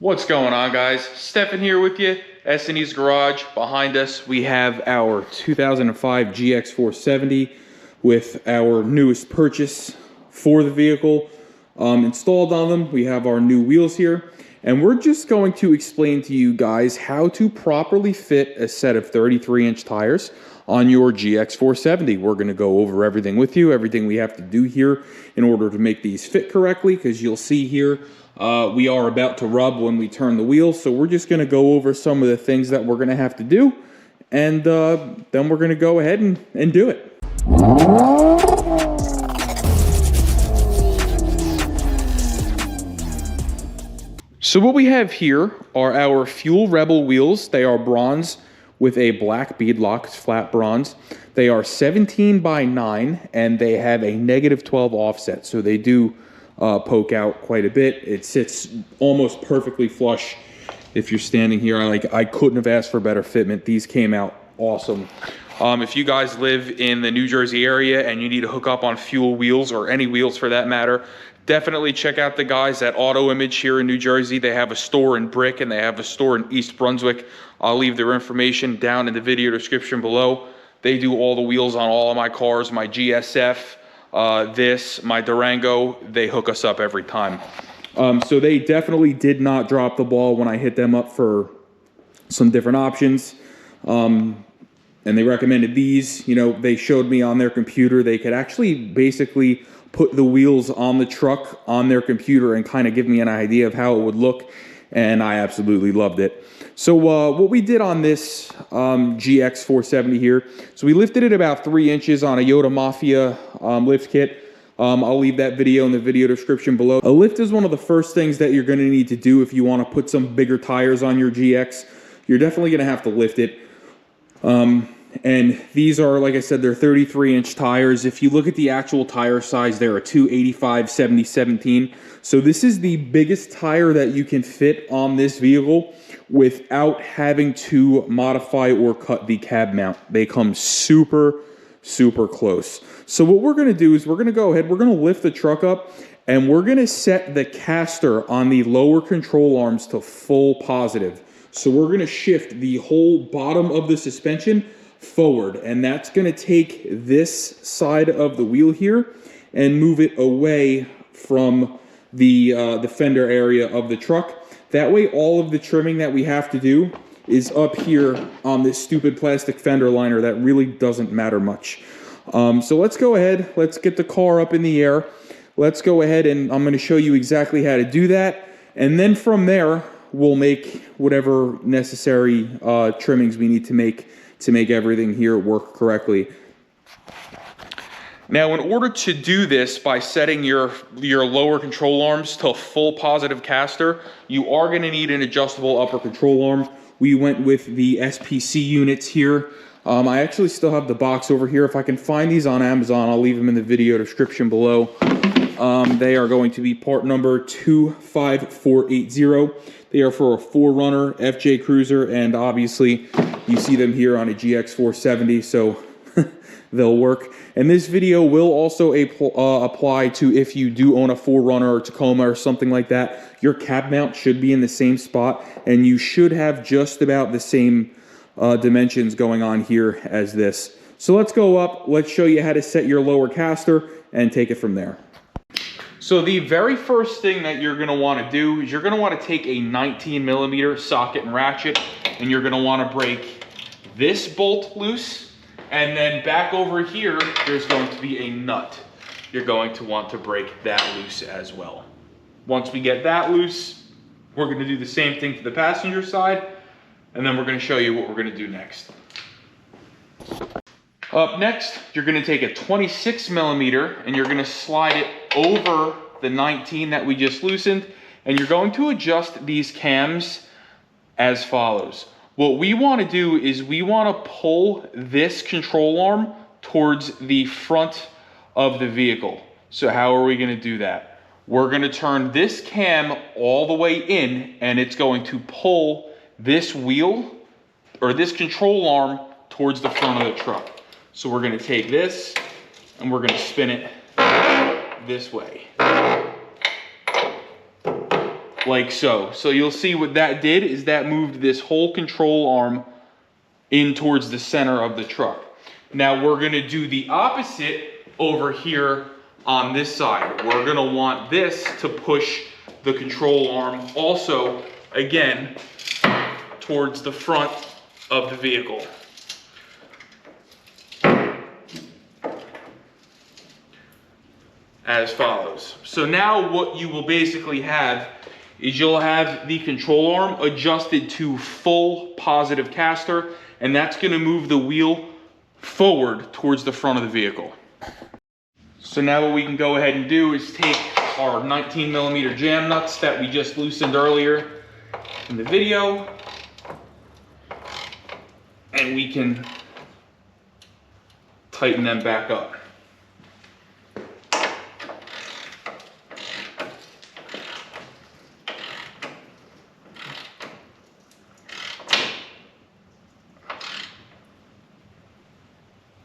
What's going on, guys? Stefan here with you, S&E's Garage. Behind us we have our 2005 GX470 with our newest purchase for the vehicle installed on them. We have our new wheels here, and we're just going to explain to you guys how to properly fit a set of 33-inch tires on your GX470. We're going to go over everything with you, everything we have to do here in order to make these fit correctly, because you'll see here we are about to rub when we turn the wheels. So we're just going to go over some of the things that we're going to have to do, and then we're going to go ahead and do it. So what we have here are our Fuel Rebel wheels. They are bronze with a black beadlock, flat bronze. They are 17x9 and they have a -12 offset. So they do poke out quite a bit. It sits almost perfectly flush. If you're standing here, I couldn't have asked for better fitment. These came out awesome. If you guys live in the New Jersey area and you need to hook up on fuel wheels, or any wheels for that matter, definitely check out the guys at Auto Image here in New Jersey. They have a store in Brick and they have a store in East Brunswick. I'll leave their information down in the video description below. They do all the wheels on all of my cars, my GSF, my Durango. They hook us up every time. So they definitely did not drop the ball when I hit them up for some different options. And they recommended these. You know, they showed me on their computer they could actually basically put the wheels on the truck on their computer and kind of give me an idea of how it would look, and I absolutely loved it. So what we did on this GX470 here, so we lifted it about 3 inches on a Toyota Mafia lift kit. I'll leave that video in the video description below. A lift is one of the first things that you're going to need to do if you want to put some bigger tires on your GX. You're definitely going to have to lift it. And these are, like I said, they're 33-inch tires. If you look at the actual tire size, they're a 285/70/17. So this is the biggest tire that you can fit on this vehicle without having to modify or cut the cab mount. They come super, super close. So what we're going to do is we're going to go ahead, we're going to lift the truck up, and we're going to set the caster on the lower control arms to full positive. So we're going to shift the whole bottom of the suspension forward, and that's going to take this side of the wheel here and move it away from the fender area of the truck. That way all of the trimming that we have to do is up here on this stupid plastic fender liner that really doesn't matter much. So let's go ahead, let's get the car up in the air. Let's go ahead and I'm going to show you exactly how to do that, and then from there we'll make whatever necessary trimmings we need to make everything here work correctly. Now, in order to do this by setting your lower control arms to full positive caster, you are going to need an adjustable upper control arm. We went with the SPC units here. I actually still have the box over here. If I can find these on Amazon, I'll leave them in the video description below. They are going to be part number 25480. They are for a 4Runner, FJ Cruiser, and obviously you see them here on a GX470, so they'll work. And this video will also apply to if you do own a 4Runner or Tacoma or something like that. Your cab mount should be in the same spot, and you should have just about the same dimensions going on here as this. So let's go up, let's show you how to set your lower caster and take it from there. So the very first thing that you're going to want to do is you're going to want to take a 19mm socket and ratchet, and you're going to want to break this bolt loose, and then back over here there's going to be a nut. You're going to want to break that loose as well. Once we get that loose, we're going to do the same thing to the passenger side, and then we're going to show you what we're going to do next. Up next, you're going to take a 26mm and you're going to slide it over the 19 that we just loosened, and you're going to adjust these cams as follows. What we want to do is we want to pull this control arm towards the front of the vehicle. So how are we going to do that? We're going to turn this cam all the way in, and it's going to pull this wheel or this control arm towards the front of the truck. So we're going to take this and we're going to spin it this way. like so. So you'll see what that did is that moved this whole control arm in towards the center of the truck. Now we're gonna do the opposite over here on this side. We're gonna want this to push the control arm also, again, towards the front of the vehicle. As follows. So now what you will basically have is you'll have the control arm adjusted to full positive caster, and that's gonna move the wheel forward towards the front of the vehicle. So now what we can go ahead and do is take our 19mm jam nuts that we just loosened earlier in the video, and we can tighten them back up.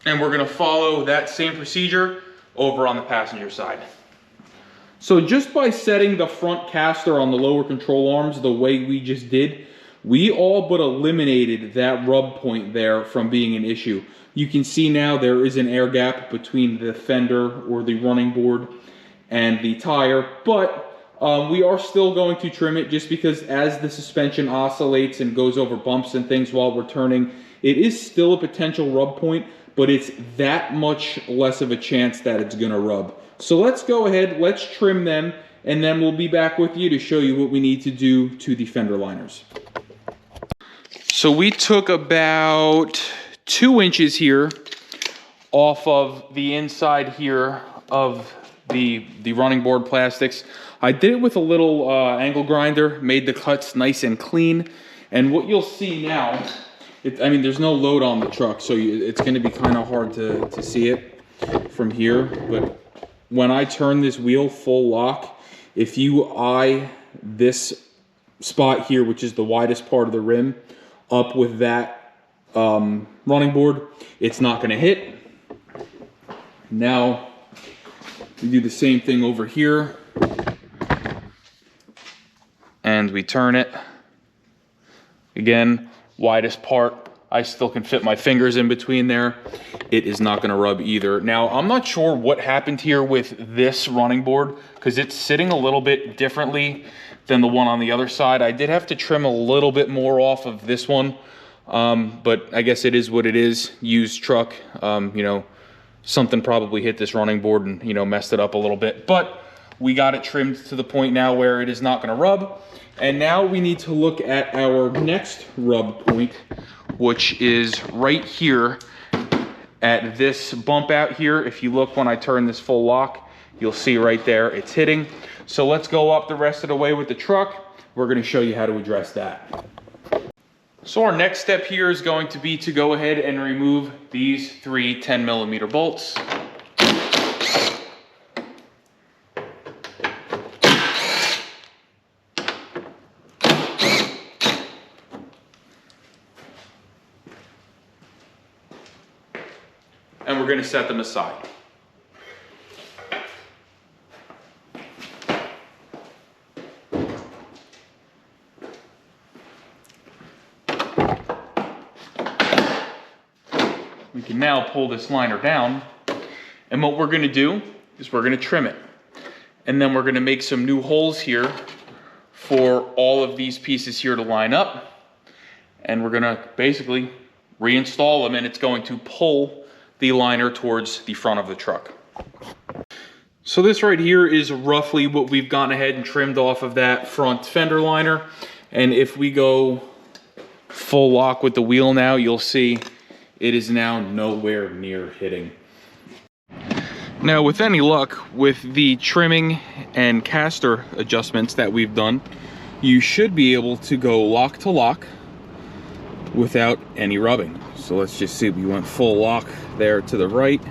And we're gonna follow that same procedure over on the passenger side. So just by setting the front caster on the lower control arms the way we just did, we all but eliminated that rub point there from being an issue. You can see now there is an air gap between the fender or the running board and the tire, but we are still going to trim it just because as the suspension oscillates and goes over bumps and things while we're turning, it is still a potential rub point, but it's that much less of a chance that it's gonna rub. So let's go ahead, let's trim them, and then we'll be back with you to show you what we need to do to the fender liners. So we took about 2 inches here off of the inside here of the running board plastics. I did it with a little angle grinder, made the cuts nice and clean, and what you'll see now, I mean, there's no load on the truck, so it's going to be kind of hard to see it from here. But when I turn this wheel full lock, if you eye this spot here, which is the widest part of the rim, up with that running board, it's not going to hit. Now, we do the same thing over here. And we turn it. Again, widest part, I still can fit my fingers in between there. It is not gonna rub either. Now, I'm not sure what happened here with this running board because it's sitting a little bit differently than the one on the other side. I did have to trim a little bit more off of this one, but I guess it is what it is. Used truck, you know, something probably hit this running board and, you know, messed it up a little bit, but we got it trimmed to the point now where it is not gonna rub. And now we need to look at our next rub point, which is right here at this bump out here. If you look when I turn this full lock, you'll see right there it's hitting. So let's go up the rest of the way with the truck. We're gonna show you how to address that. So our next step here is going to be to go ahead and remove these 3 10mm bolts. And we're going to set them aside. We can now pull this liner down, and what we're going to do is we're going to trim it. And then we're going to make some new holes here for all of these pieces here to line up. And we're going to basically reinstall them, and it's going to pull the liner towards the front of the truck. So this right here is roughly what we've gone ahead and trimmed off of that front fender liner. And if we go full lock with the wheel now, you'll see it is now nowhere near hitting. Now with any luck, with the trimming and caster adjustments that we've done, you should be able to go lock to lock without any rubbing. So let's just see, we went full lock there to the right.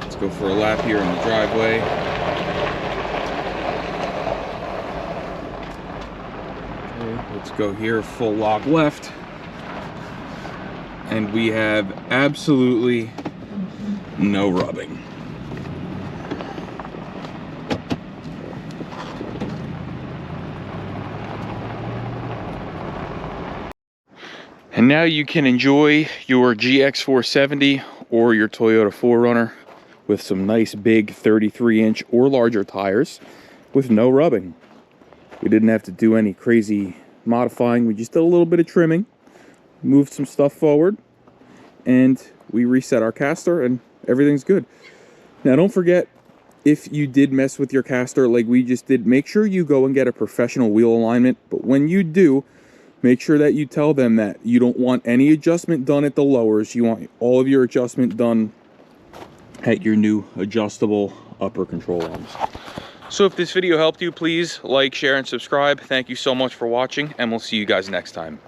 Let's go for a lap here in the driveway. Okay, let's go here, full lock left. And we have absolutely no rubbing. And now you can enjoy your GX470 or your Toyota 4Runner with some nice big 33-inch or larger tires with no rubbing. We didn't have to do any crazy modifying. We just did a little bit of trimming, moved some stuff forward, and we reset our caster and everything's good. Now don't forget, if you did mess with your caster like we just did, make sure you go and get a professional wheel alignment. But when you do, make sure that you tell them that you don't want any adjustment done at the lowers. You want all of your adjustment done at your new adjustable upper control arms. So if this video helped you, please like, share, and subscribe. Thank you so much for watching, and we'll see you guys next time.